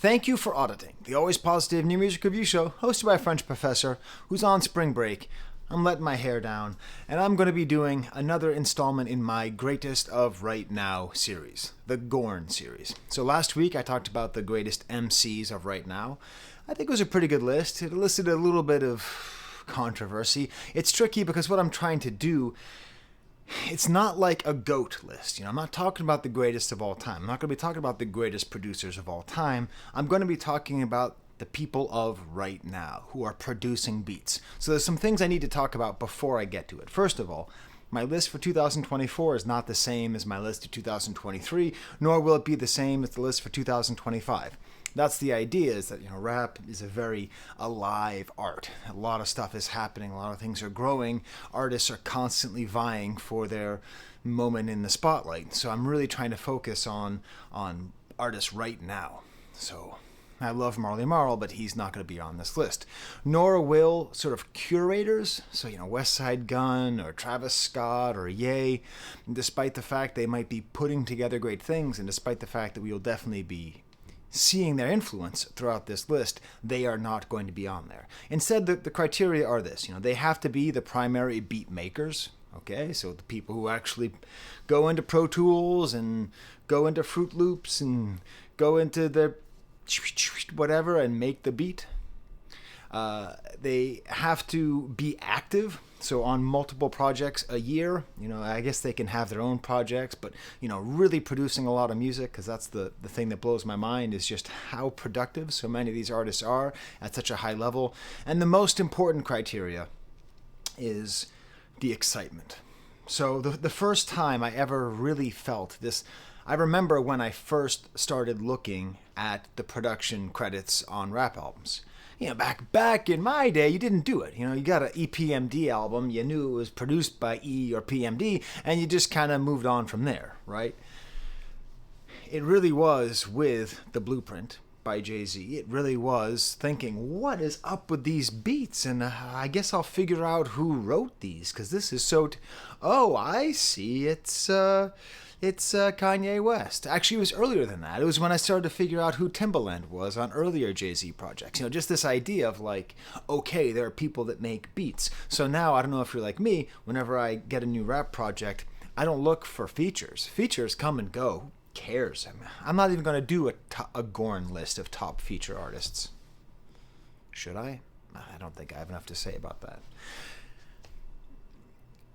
Thank you for auditing the always positive new music review show hosted by a French professor who's on spring break. I'm letting my hair down, and I'm going to be doing another installment in my Greatest of Right Now series, the GORN series. So last week I talked about the greatest MCs of right now. I think it was a pretty good list. It elicited a little bit of controversy. It's tricky because what I'm trying to do, it's not like a GOAT list. I'm not talking about the greatest of all time. I'm not going to be talking about the greatest producers of all time. I'm going to be talking about the people of right now who are producing beats. So there's some things I need to talk about before I get to it. First of all, my list for 2024 is not the same as my list of 2023, nor will it be the same as the list for 2025. That's the idea, is that rap is a very alive art. A lot of stuff is happening, a lot of things are growing, artists are constantly vying for their moment in the spotlight. So I'm really trying to focus on artists right now. So I love Marley Marl, but he's not going to be on this list. Nor will sort of curators, so West Side Gun or Travis Scott or Ye, despite the fact they might be putting together great things, and despite the fact that we will definitely be seeing their influence throughout this list, they are not going to be on there. Instead, the criteria are this. They have to be the primary beat makers. Okay, so the people who actually go into Pro Tools and go into Fruit Loops and go into their whatever and make the beat. They have to be active, so on multiple projects a year. I guess they can have their own projects, but really producing a lot of music, because that's the thing that blows my mind, is just how productive so many of these artists are at such a high level. And the most important criteria is the excitement. So the first time I ever really felt this, I remember when I first started looking at the production credits on rap albums. Back in my day, you didn't do it. You got an EPMD album, you knew it was produced by E or PMD, and you just kind of moved on from there, right? It really was with The Blueprint by Jay-Z. It really was thinking, what is up with these beats? And I guess I'll figure out who wrote these, because this is so... Oh, I see. It's Kanye West. Actually, it was earlier than that. It was when I started to figure out who Timbaland was on earlier Jay-Z projects. Just this idea of okay, there are people that make beats. So now, I don't know if you're like me, whenever I get a new rap project, I don't look for features. Features come and go. Who cares? I'm not even going to do a GORN list of top feature artists. Should I? I don't think I have enough to say about that.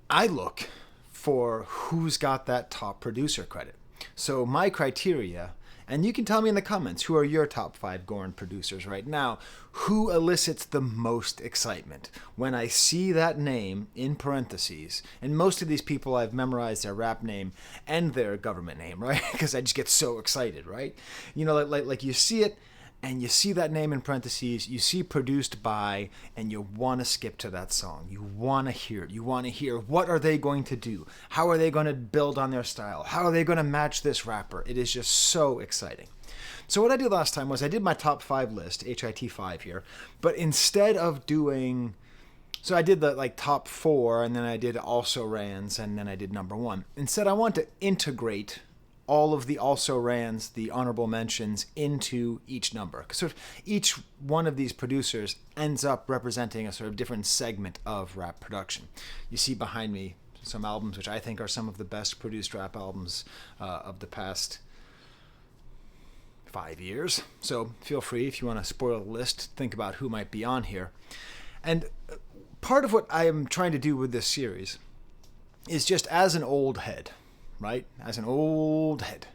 I look for who's got that top producer credit. So my criteria, and you can tell me in the comments, who are your top 5 GORN producers right now? Who elicits the most excitement? When I see that name in parentheses, and most of these people I've memorized their rap name and their government name, right? Because I just get so excited, right? Like you see it, and you see that name in parentheses, you see produced by, and you want to skip to that song. You want to hear it. You want to hear, what are they going to do? How are they going to build on their style? How are they going to match this rapper? It is just so exciting. So what I did last time was I did my top 5 list, HIT 5 here, but instead of doing... So I did the top 4, and then I did also rans, and then I did number 1. Instead, I want to integrate all of the also rans, the honorable mentions, into each number. Sort of each one of these producers ends up representing a sort of different segment of rap production. You see behind me some albums which I think are some of the best produced rap albums of the past 5 years. So feel free, if you want to spoil the list, think about who might be on here. And part of what I am trying to do with this series is, just as an old head, right? As an old head,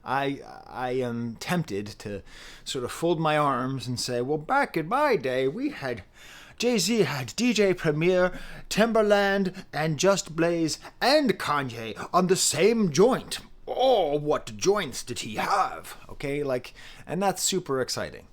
I am tempted to sort of fold my arms and say, well, back in my day, Jay-Z had DJ Premier, Timbaland, and Just Blaze, and Kanye on the same joint. Oh, what joints did he have? Okay, and that's super exciting.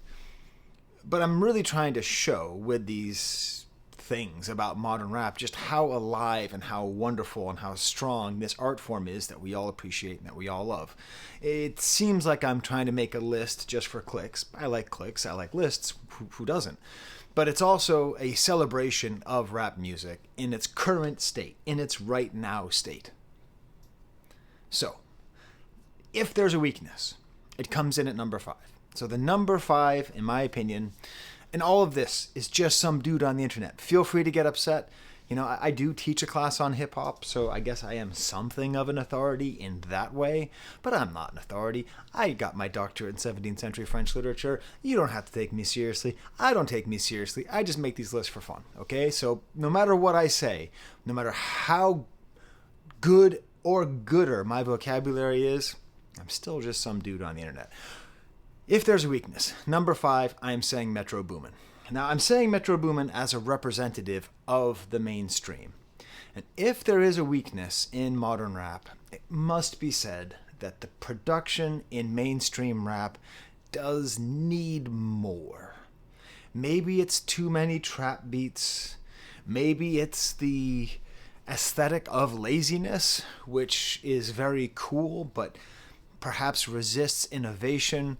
But I'm really trying to show with these things about modern rap just how alive and how wonderful and how strong this art form is that we all appreciate and that we all love. It seems like I'm trying to make a list just for clicks. I like clicks, I like lists, who doesn't? But it's also a celebration of rap music in its current state, in its right now state. So, if there's a weakness, it comes in at number 5. So the number 5, in my opinion, and all of this is just some dude on the internet. Feel free to get upset. You know, I do teach a class on hip hop, so I guess I am something of an authority in that way, but I'm not an authority. I got my doctorate in 17th century French literature. You don't have to take me seriously. I don't take me seriously. I just make these lists for fun, okay? So no matter what I say, no matter how good or gooder my vocabulary is, I'm still just some dude on the internet. If there's a weakness, number 5, I am saying Metro Boomin. Now, I'm saying Metro Boomin as a representative of the mainstream. And if there is a weakness in modern rap, it must be said that the production in mainstream rap does need more. Maybe it's too many trap beats. Maybe it's the aesthetic of laziness, which is very cool, but perhaps resists innovation.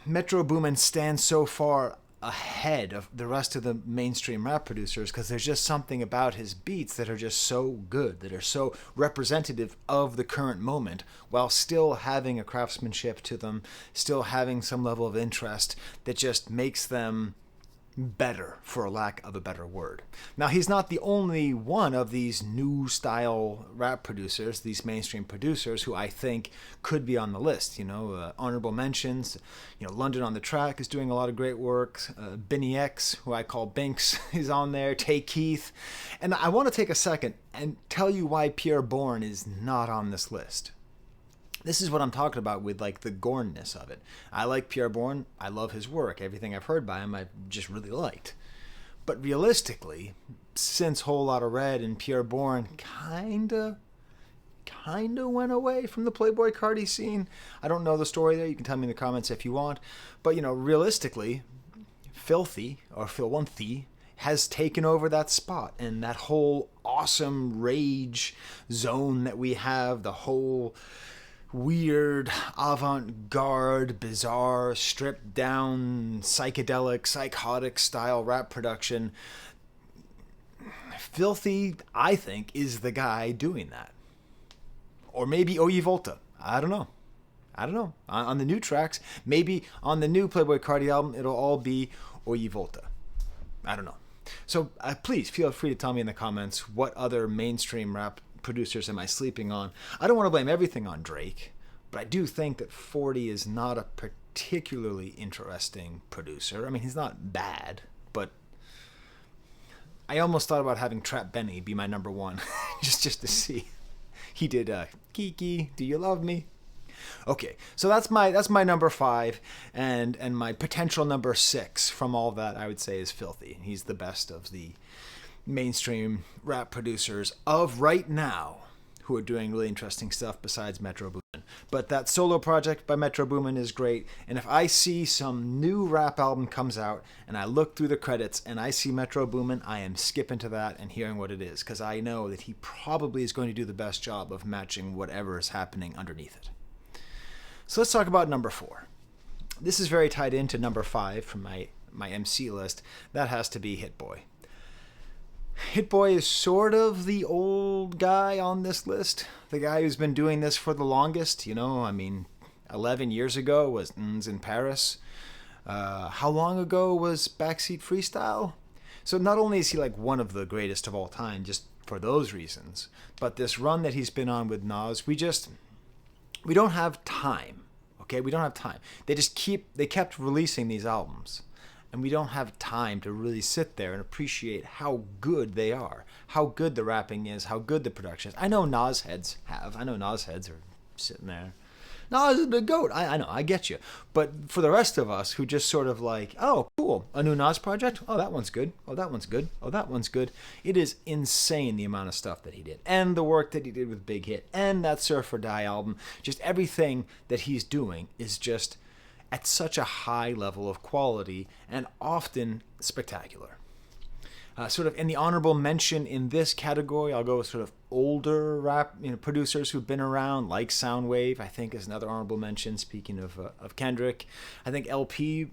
Metro Boomin stands so far ahead of the rest of the mainstream rap producers because there's just something about his beats that are just so good, that are so representative of the current moment, while still having a craftsmanship to them, still having some level of interest that just makes them better, for lack of a better word. Now, he's not the only one of these new style rap producers, these mainstream producers, who I think could be on the list. You know, honorable mentions. You know, London on the Track is doing a lot of great work. Benny X, who I call Binks, is on there. Tay Keith. And I want to take a second and tell you why Pierre Bourne is not on this list. This is what I'm talking about with like the GORN-ness of it. I like Pierre Bourne. I love his work. Everything I've heard by him, I've just really liked. But realistically, since Whole Lotta Red and Pierre Bourne kinda went away from the Playboi Carti scene. I don't know the story there. You can tell me in the comments if you want. But, you know, realistically, Filthy, or Filthy, has taken over that spot. And that whole awesome rage zone that we have, the whole weird, avant-garde, bizarre, stripped-down, psychedelic, psychotic style rap production. Filthy, I think, is the guy doing that. Or maybe Oye Volta. I don't know. On the new tracks, maybe on the new Playboi Carti album, it'll all be Oye Volta. I don't know. So please feel free to tell me in the comments what other mainstream rap producers am I sleeping on. I don't want to blame everything on Drake, but I do think that 40 is not a particularly interesting producer. I mean, he's not bad, but I almost thought about having Trap Benny be my number 1 just to see. He did Kiki, Do You Love Me? Okay, so that's my number 5, and my potential number 6 from all that I would say is Filthy. He's the best of the mainstream rap producers of right now who are doing really interesting stuff besides Metro Boomin. But that solo project by Metro Boomin is great, and if I see some new rap album comes out and I look through the credits and I see Metro Boomin, I am skipping to that and hearing what it is, because I know that he probably is going to do the best job of matching whatever is happening underneath it. So let's talk about number 4. This is very tied into number 5 from my MC list. That has to be Hit Boy. Hit Boy is sort of the old guy on this list. The guy who's been doing this for the longest. You know, I mean, 11 years ago was N's in Paris. How long ago was Backseat Freestyle? So not only is he like one of the greatest of all time, just for those reasons, but this run that he's been on with Nas, we don't have time. Okay, we don't have time. They kept releasing these albums. And we don't have time to really sit there and appreciate how good they are, how good the rapping is, how good the production is. I know Nas heads have. I know Nas heads are sitting there. Nas is the GOAT. I know, I get you. But for the rest of us who just sort of like, oh, cool, a new Nas project? Oh, that one's good. Oh, that one's good. Oh, that one's good. It is insane the amount of stuff that he did. And the work that he did with Big Hit. And that Surf or Die album. Just everything that he's doing is just at such a high level of quality and often spectacular. Sort of in the honorable mention in this category, I'll go with sort of older rap producers who've been around, like Soundwave, I think is another honorable mention, speaking of Kendrick. I think LP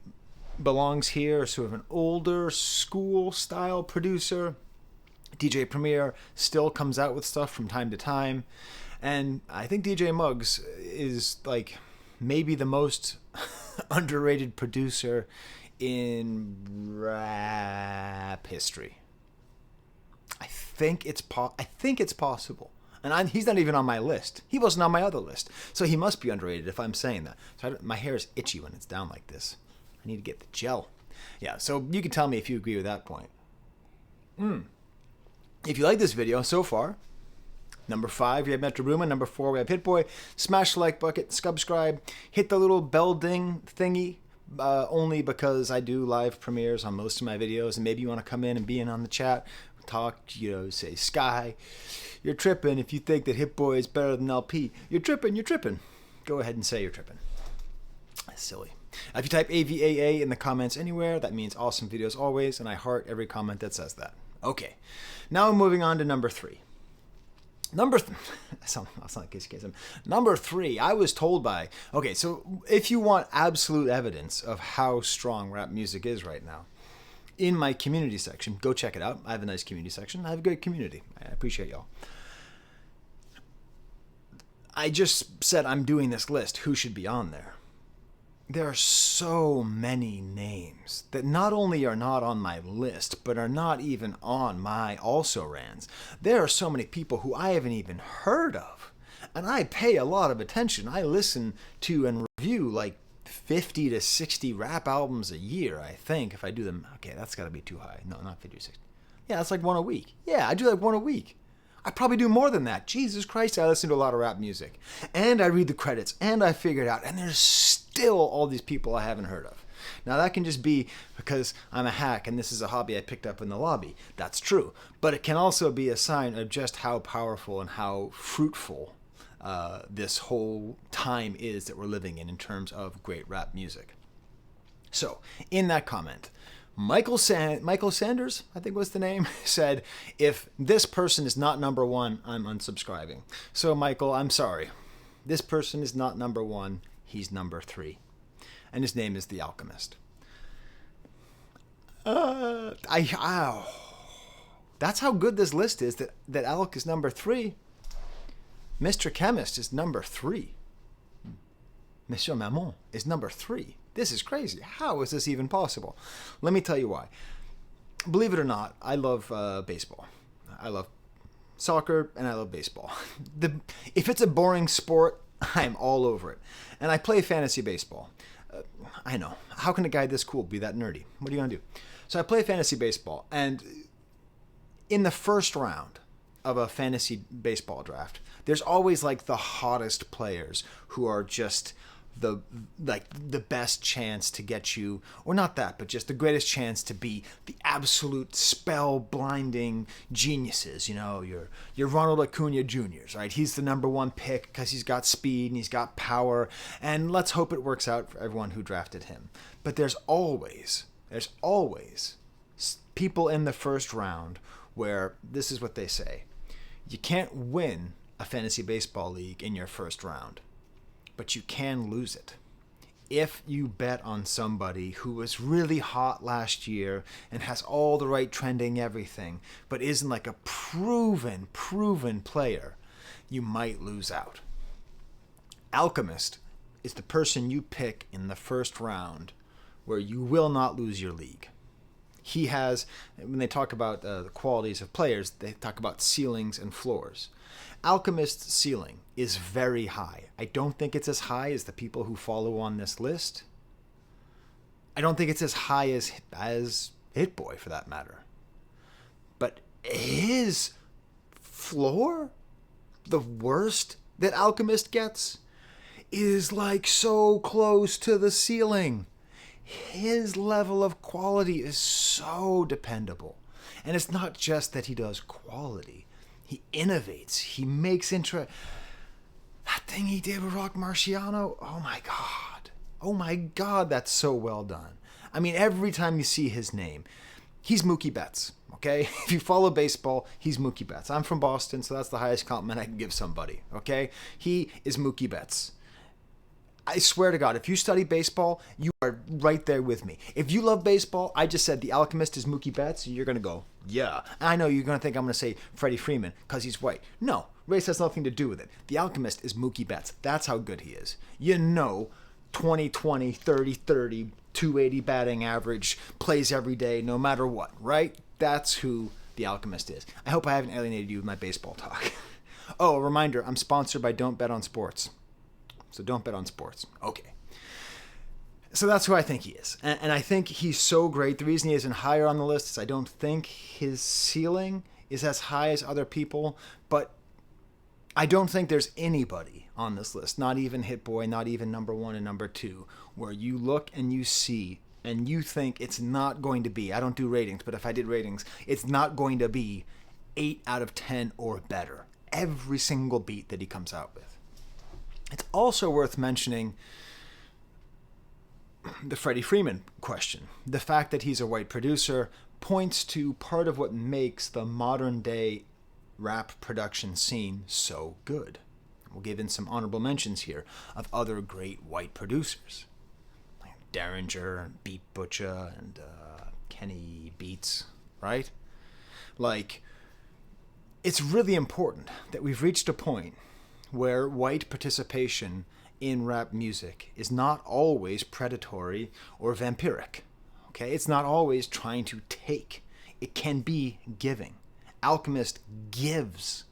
belongs here, sort of an older school style producer. DJ Premier still comes out with stuff from time to time. And I think DJ Muggs is like maybe the most underrated producer in rap history. I think it's possible. And he's not even on my list. He wasn't on my other list. So he must be underrated if I'm saying that. So my hair is itchy when it's down like this. I need to get the gel. Yeah, so you can tell me if you agree with that point. If you like this video so far, number 5, we have Metro Boomin. Number 4, we have Hit Boy. Smash the like button, subscribe, hit the little bell ding thingy, only because I do live premieres on most of my videos, and maybe you want to come in and be in on the chat, talk, say, Sky, you're tripping if you think that Hit Boy is better than LP. You're tripping. Go ahead and say you're tripping. That's silly. If you type AVAA in the comments anywhere, that means awesome videos always, and I heart every comment that says that. Okay, now I'm moving on to number 3. Number 3, I was told by... Okay, so if you want absolute evidence of how strong rap music is right now, in my community section, go check it out. I have a nice community section. I have a great community. I appreciate y'all. I just said I'm doing this list. Who should be on there? There are so many names that not only are not on my list, but are not even on my also-rans. There are so many people who I haven't even heard of. And I pay a lot of attention. I listen to and review like 50 to 60 rap albums a year, I think, if I do them. Okay, that's got to be too high. No, not 50 to 60. Yeah, that's like one a week. Yeah, I do like one a week. I probably do more than that. Jesus Christ, I listen to a lot of rap music. And I read the credits, and I figure it out, and there's still all these people I haven't heard of. Now, that can just be because I'm a hack, and this is a hobby I picked up in the lobby. That's true. But it can also be a sign of just how powerful and how fruitful this whole time is that we're living in terms of great rap music. So, in that comment, Michael Sanders, I think was the name, said, if this person is not number 1, I'm unsubscribing. So, Michael, I'm sorry. This person is not number 1. He's number 3. And his name is The Alchemist. That's how good this list is, that Alec is number 3. Mr. Chemist is number 3. Monsieur Maman is number 3. This is crazy. How is this even possible? Let me tell you why. Believe it or not, I love baseball. I love soccer and I love baseball. If it's a boring sport, I'm all over it. And I play fantasy baseball. I know. How can a guy this cool be that nerdy? What are you going to do? So I play fantasy baseball, and in the first round of a fantasy baseball draft, there's always like the hottest players who are just the best chance to get you, or not that, but just the greatest chance to be the absolute spell-blinding geniuses. You know, your Ronald Acuna Jr.'s, right? He's the number 1 pick because he's got speed and he's got power, and let's hope it works out for everyone who drafted him. But there's always people in the first round where this is what they say: you can't win a fantasy baseball league in your first round, but you can lose it if you bet on somebody who was really hot last year and has all the right trending everything, but isn't like a proven player. You might lose out. Alchemist is the person you pick in the first round where you will not lose your league. He has, when they talk about the qualities of players, they talk about ceilings and floors. Alchemist's ceiling is very high. I don't think it's as high as the people who follow on this list. I don't think it's as high as Hit Boy, for that matter. But his floor, the worst that Alchemist gets, is like so close to the ceiling. His level of quality is so dependable. And it's not just that he does quality. He innovates. He makes that thing he did with Rock Marciano. Oh my God. Oh my God, that's so well done. I mean, every time you see his name, he's Mookie Betts, okay? If you follow baseball, he's Mookie Betts. I'm from Boston, so that's the highest compliment I can give somebody, okay? He is Mookie Betts. I swear to God, if you study baseball, you are right there with me. If you love baseball, I just said The Alchemist is Mookie Betts, you're going to go, yeah. And I know you're going to think I'm going to say Freddie Freeman because he's white. No, Race has nothing to do with it. The Alchemist is Mookie Betts. That's how good he is. 20-20, 30-30, 280 batting average, plays every day, no matter what, right? That's who the Alchemist is. I hope I haven't alienated you with my baseball talk. Oh, a reminder, I'm sponsored by Don't Bet on Sports. So don't bet on sports. Okay. So that's who I think he is. And I think he's so great. The reason he isn't higher on the list is I don't think his ceiling is as high as other people, but I don't think there's anybody on this list, not even Hit Boy, not even number 1 and number 2, where you look and you see and you think it's not going to be, I don't do ratings, but if I did ratings, it's not going to be 8 out of 10 or better every single beat that he comes out with. It's also worth mentioning the Freddie Freeman question. The fact that he's a white producer points to part of what makes the modern day rap production scene so good. We'll give in some honorable mentions here of other great white producers, like Derringer and Beat Butcher and Kenny Beats, right? Like, it's really important that we've reached a point where white participation in rap music is not always predatory or vampiric. Okay? It's not always trying to take. It can be giving. Alchemist gives.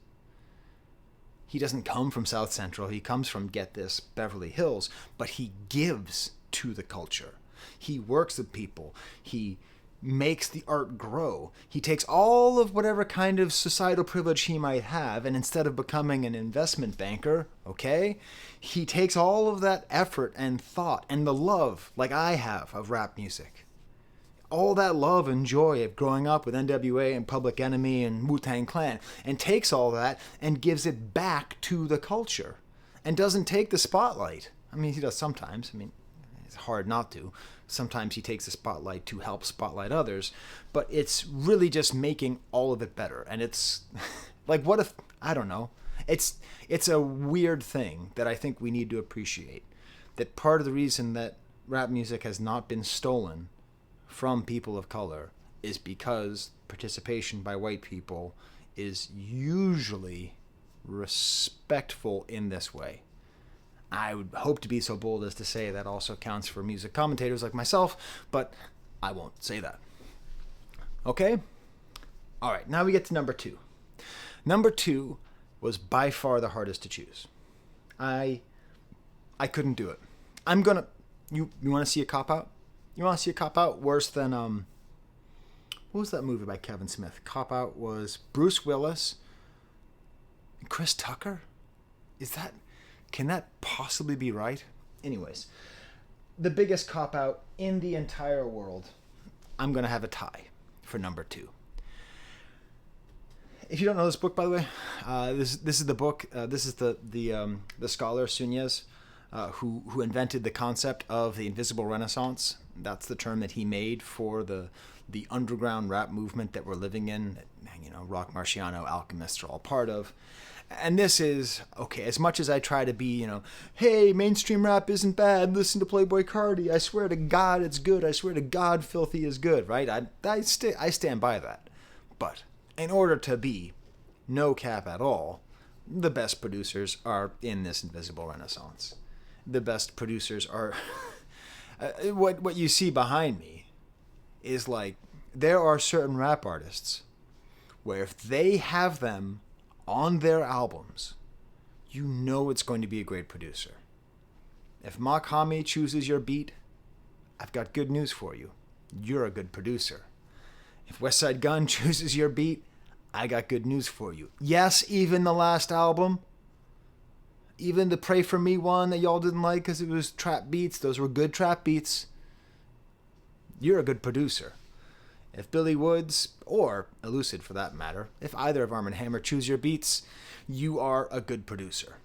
He doesn't come from South Central. He comes from, get this, Beverly Hills. But he gives to the culture. He works with people. He makes the art grow. He takes all of whatever kind of societal privilege he might have, and instead of becoming an investment banker, okay, he takes all of that effort and thought and the love, like I have, of rap music. All that love and joy of growing up with NWA and Public Enemy and Wu-Tang Clan, and takes all that and gives it back to the culture, and doesn't take the spotlight. I mean, he does sometimes. I mean, it's hard not to. Sometimes he takes the spotlight to help spotlight others, but it's really just making all of it better. And it's like, what if, I don't know. It's a weird thing that I think we need to appreciate. That part of the reason that rap music has not been stolen from people of color is because participation by white people is usually respectful in this way. I would hope to be so bold as to say that also counts for music commentators like myself, but I won't say that. Okay? All right, now we get to number 2. Number 2 was by far the hardest to choose. I couldn't do it. I'm going to... You want to see a cop-out? You want to see a cop-out worse than... what was that movie by Kevin Smith? Cop-out was Bruce Willis and Chris Tucker? Can that possibly be right? Anyways, the biggest cop-out in the entire world, I'm going to have a tie for number 2. If you don't know this book, by the way, this is the book. This is the scholar Sunez, who invented the concept of the invisible Renaissance. That's the term that he made for the underground rap movement that we're living in. That, Rock Marciano, Alchemist are all part of. And this is, okay, as much as I try to be, hey, mainstream rap isn't bad, listen to Playboi Carti, I swear to God it's good, I swear to God Filthy is good, right? I stand by that. But in order to be no cap at all, the best producers are in this invisible Renaissance. The best producers are... what you see behind me is like, there are certain rap artists where if they have them on their albums, it's going to be a great producer. If Mach-Hommy chooses your beat, I've got good news for you. You're a good producer. If Westside Gunn chooses your beat, I got good news for you. Yes, even the last album, even the Pray For Me one that y'all didn't like because it was trap beats, those were good trap beats. You're a good producer. If Billy Woods, or Elicit for that matter, if either of Arm & Hammer choose your beats, you are a good producer.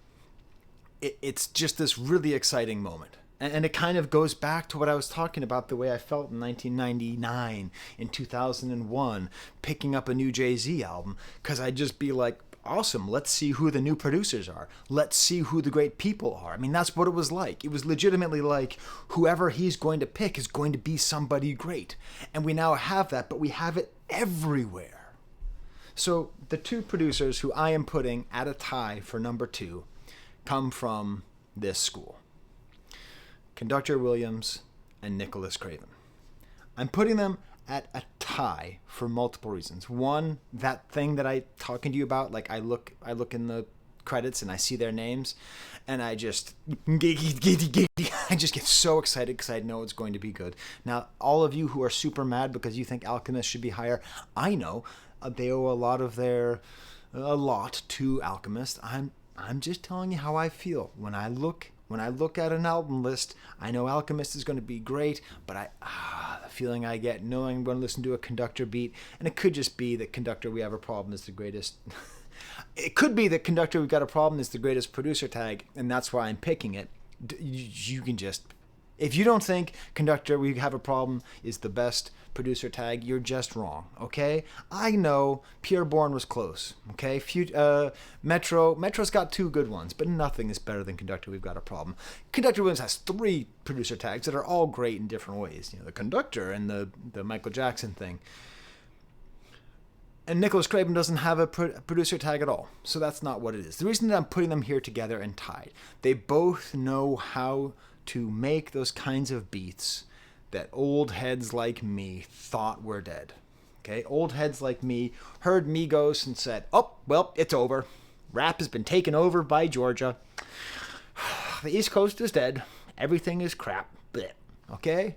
It's just this really exciting moment. And it kind of goes back to what I was talking about, the way I felt in 1999, in 2001, picking up a new Jay-Z album, because I'd just be like, awesome, let's see who the new producers are. Let's see who the great people are. I mean, that's what it was like. It was legitimately like whoever he's going to pick is going to be somebody great. And we now have that, but we have it everywhere. So the two producers who I am putting at a tie for number 2 come from this school. Conductor Williams and Nicholas Craven. I'm putting them at a tie for multiple reasons. One, that thing that I talking to you about, like I look in the credits and I see their names and I just I just get so excited because I know it's going to be good. Now, all of you who are super mad because you think Alchemist should be higher, I know they owe a lot to Alchemist. I'm just telling you how I feel. When I look at an album list, I know Alchemist is going to be great, but the feeling I get knowing I'm going to listen to a Conductor beat, and it could just be that Conductor We Have a Problem is the greatest. It could be that Conductor We've Got a Problem is the greatest producer tag, and that's why I'm picking it. You can just, if you don't think Conductor We Have a Problem is the best producer tag, you're just wrong, okay? I know Pureborn was close, okay? Metro's got 2 good ones, but nothing is better than Conductor We've Got a Problem. Conductor Williams has 3 producer tags that are all great in different ways. The Conductor and the Michael Jackson thing. And Nicholas Craven doesn't have a producer tag at all, so that's not what it is. The reason that I'm putting them here together and tied, they both know how to make those kinds of beats that old heads like me thought were dead. Okay, old heads like me heard Migos and said, "Oh, well, it's over. Rap has been taken over by Georgia. The East Coast is dead. Everything is crap." Blech. Okay?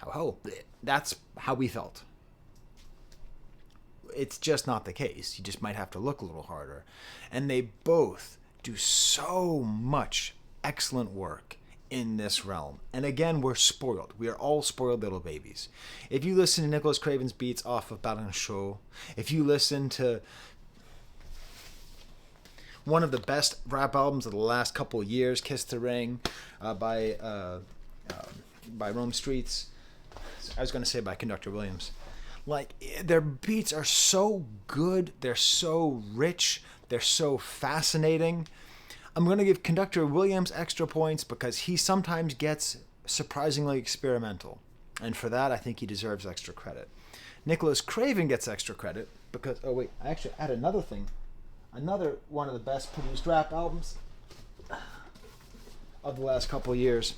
Ho-ho. Blech. That's how we felt. It's just not the case. You just might have to look a little harder. And they both do so much excellent work in this realm. And again, we're spoiled. We are all spoiled little babies. If you listen to Nicholas Craven's beats off of Balance Show, if you listen to one of the best rap albums of the last couple of years, Kiss the Ring, by Rome Streets, I was going to say by Conductor Williams. Like, their beats are so good, they're so rich, they're so fascinating. I'm going to give Conductor Williams extra points because he sometimes gets surprisingly experimental. And for that, I think he deserves extra credit. Nicholas Craven gets extra credit because, oh wait, I actually add another thing. Another one of the best produced rap albums of the last couple of years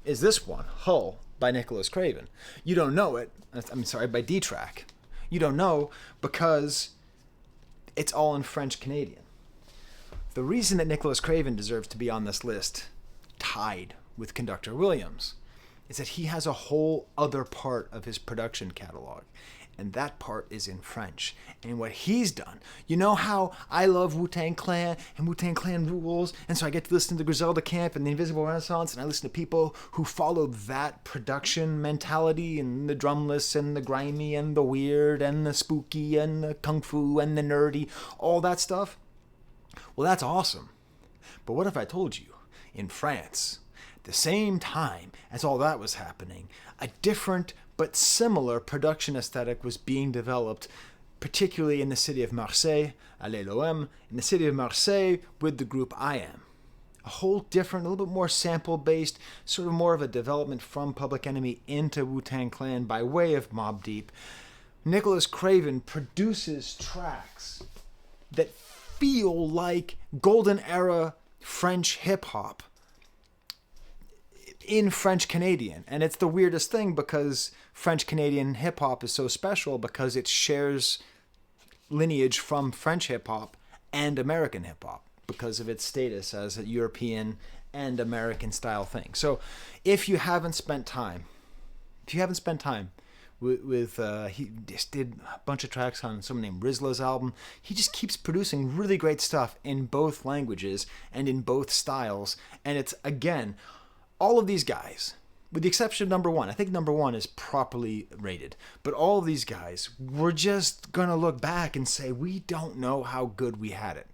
is this one, Hull, by Nicholas Craven. You don't know it. I'm sorry, by D-Track. You don't know because it's all in French Canadian. The reason that Nicholas Craven deserves to be on this list, tied with Conductor Williams, is that he has a whole other part of his production catalog, and that part is in French. And what he's done, you know how I love Wu-Tang Clan, and Wu-Tang Clan rules, and so I get to listen to Griselda Camp and the Invisible Renaissance, and I listen to people who follow that production mentality, and the drumless, and the grimy, and the weird, and the spooky, and the kung fu, and the nerdy, all that stuff. Well, that's awesome. But what if I told you, in France, at the same time as all that was happening, a different but similar production aesthetic was being developed, particularly in the city of Marseille, à l'OM, in the city of Marseille with the group I Am. A whole different, a little bit more sample-based, sort of more of a development from Public Enemy into Wu-Tang Clan by way of Mobb Deep. Nicholas Craven produces tracks that feel like golden era French hip-hop in French Canadian. And it's the weirdest thing because French Canadian hip hop is so special because it shares lineage from French hip hop and American hip hop because of its status as a European and American style thing. So if you haven't spent time with he just did a bunch of tracks on someone named Rizla's album. He just keeps producing really great stuff in both languages and in both styles. And it's, again, all of these guys, with the exception of number 1, I think number 1 is properly rated, but all of these guys, we're just going to look back and say, we don't know how good we had it.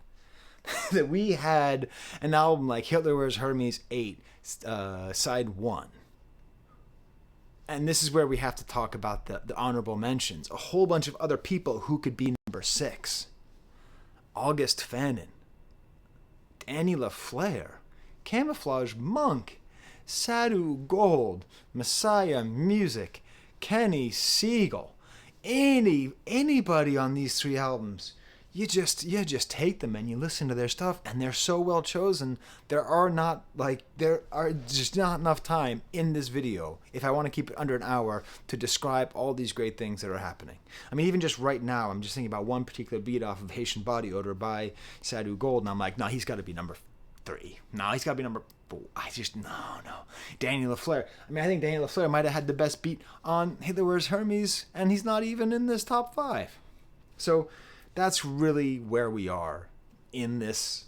That we had an album like Hitler Wears Hermes 8, side 1. And this is where we have to talk about the honorable mentions. A whole bunch of other people who could be number 6. August Fannin, Danny LaFleur, Camouflage Monk, Sadhu Gold, Messiah Music, Kenny Siegel. anybody on these 3 albums, you just take them and you listen to their stuff, and they're so well chosen. There are just not enough time in this video, if I want to keep it under an hour, to describe all these great things that are happening. I mean, even just right now, I'm just thinking about one particular beat off of Haitian Body Odor by Sadhu Gold, and I'm like, no, he's got to be number 3. No, he's got to be number 4. No. Daniel LaFleur. I mean, I think Daniel LaFleur might have had the best beat on Hitler Wears Hermes, and he's not even in this top 5. So that's really where we are in this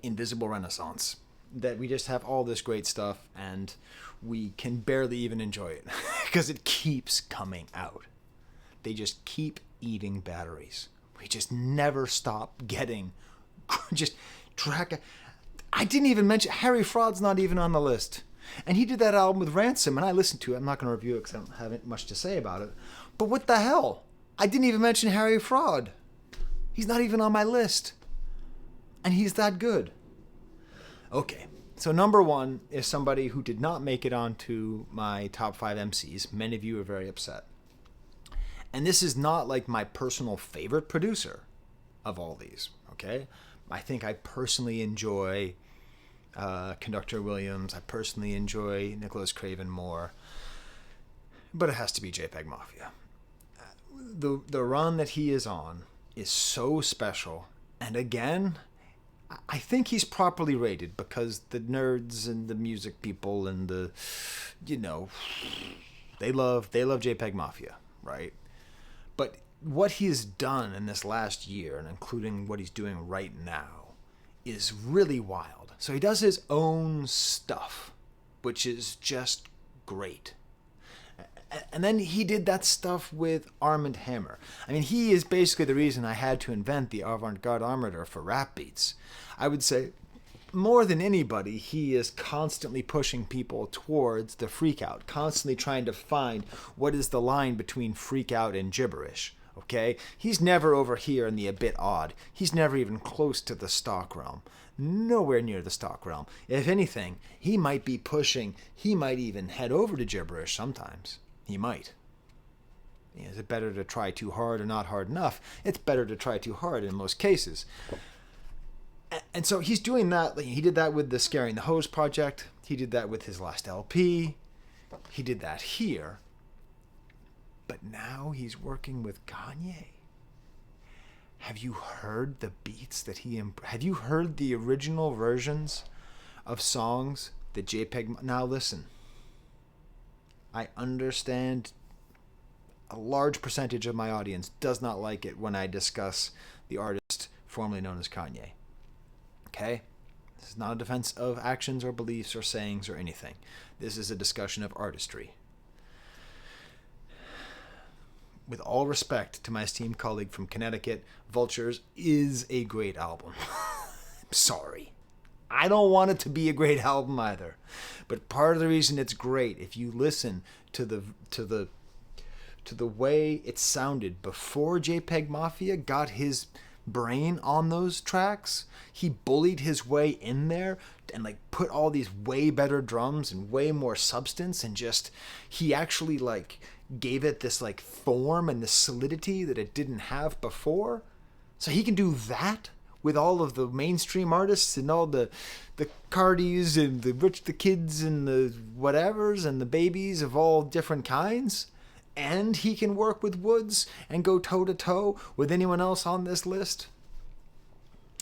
invisible renaissance, that we just have all this great stuff and we can barely even enjoy it because it keeps coming out. They just keep eating batteries. We just never stop getting just track. I didn't even mention Harry Fraud's not even on the list, and he did that album with Ransom, and I listened to it. I'm not going to review it because I don't have much to say about it, but what the hell? I didn't even mention Harry Fraud. He's not even on my list. And he's that good. Okay, so number 1 is somebody who did not make it onto my top 5 MCs. Many of you are very upset. And this is not like my personal favorite producer of all these, okay? I think I personally enjoy Conductor Williams. I personally enjoy Nicholas Craven more. But it has to be JPEGMAFIA. The run that he is on is so special, and again, I think he's properly rated because the nerds and the music people and the, they love JPEGMAFIA, right? But what he has done in this last year, and including what he's doing right now, is really wild. So he does his own stuff, which is just great. And then he did that stuff with Armand Hammer. I mean, he is basically the reason I had to invent the avant-garde armature for rap beats. I would say, more than anybody, he is constantly pushing people towards the freak out, constantly trying to find what is the line between freak out and gibberish. Okay? He's never over here in the a bit odd. He's never even close to the stock realm. Nowhere near the stock realm. If anything, he might be pushing, he might even head over to gibberish sometimes. He might. Is it better to try too hard or not hard enough? It's better to try too hard in most cases. And so he's doing that. He did that with the Scaring the Hose project. He did that with his last LP. He did that here. But now he's working with Kanye. Have you heard the beats that have you heard the original versions of songs that JPEG... Now listen. I understand a large percentage of my audience does not like it when I discuss the artist formerly known as Kanye. Okay? This is not a defense of actions or beliefs or sayings or anything. This is a discussion of artistry. With all respect to my esteemed colleague from Connecticut, Vultures is a great album. I'm sorry. I don't want it to be a great album either. But part of the reason it's great, if you listen to the way it sounded before JPEGMAFIA got his brain on those tracks, he bullied his way in there and put all these way better drums and way more substance, and just he actually gave it this form and the solidity that it didn't have before. So he can do that with all of the mainstream artists and all the Cardis and the kids and the whatevers and the babies of all different kinds. And he can work with Woods and go toe-to-toe with anyone else on this list.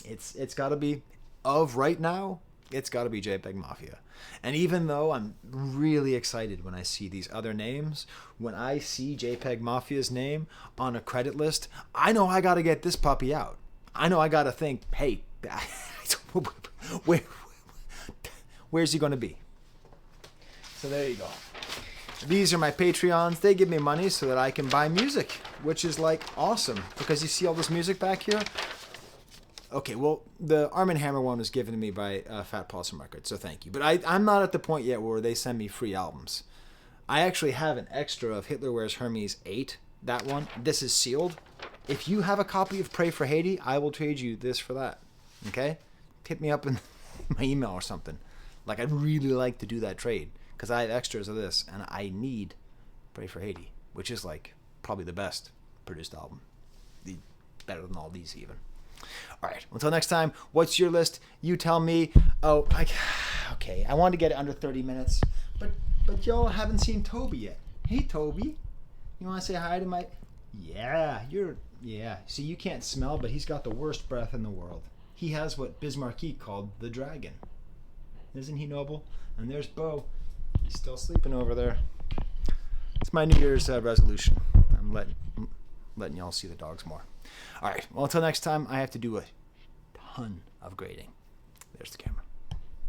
It's got to be, of right now, it's got to be JPEGMAFIA. And even though I'm really excited when I see these other names, when I see JPEGMAFIA's name on a credit list, I know I got to get this puppy out. I know I got to think, hey, where's he going to be? So there you go. These are my Patreons. They give me money so that I can buy music, which is awesome, because you see all this music back here? Okay, well, the Arm & Hammer one was given to me by Fat Possum Records, so thank you. But I'm not at the point yet where they send me free albums. I actually have an extra of Hitler Wears Hermes 8, that one. This is sealed. If you have a copy of Pray for Haiti, I will trade you this for that. Okay? Hit me up in my email or something. I'd really like to do that trade, because I have extras of this, and I need Pray for Haiti, which is probably the best produced album. Better than all these even. All right, until next time, what's your list? You tell me. Oh, okay, I wanted to get it under 30 minutes, but y'all haven't seen Toby yet. Hey, Toby, you want to say hi to my... Yeah, see, you can't smell, but he's got the worst breath in the world. He has what Bismarcky called the dragon. Isn't he noble? And there's Bo. He's still sleeping over there. It's my New Year's resolution. I'm letting y'all see the dogs more. All right, well, until next time, I have to do a ton of grading. There's the camera.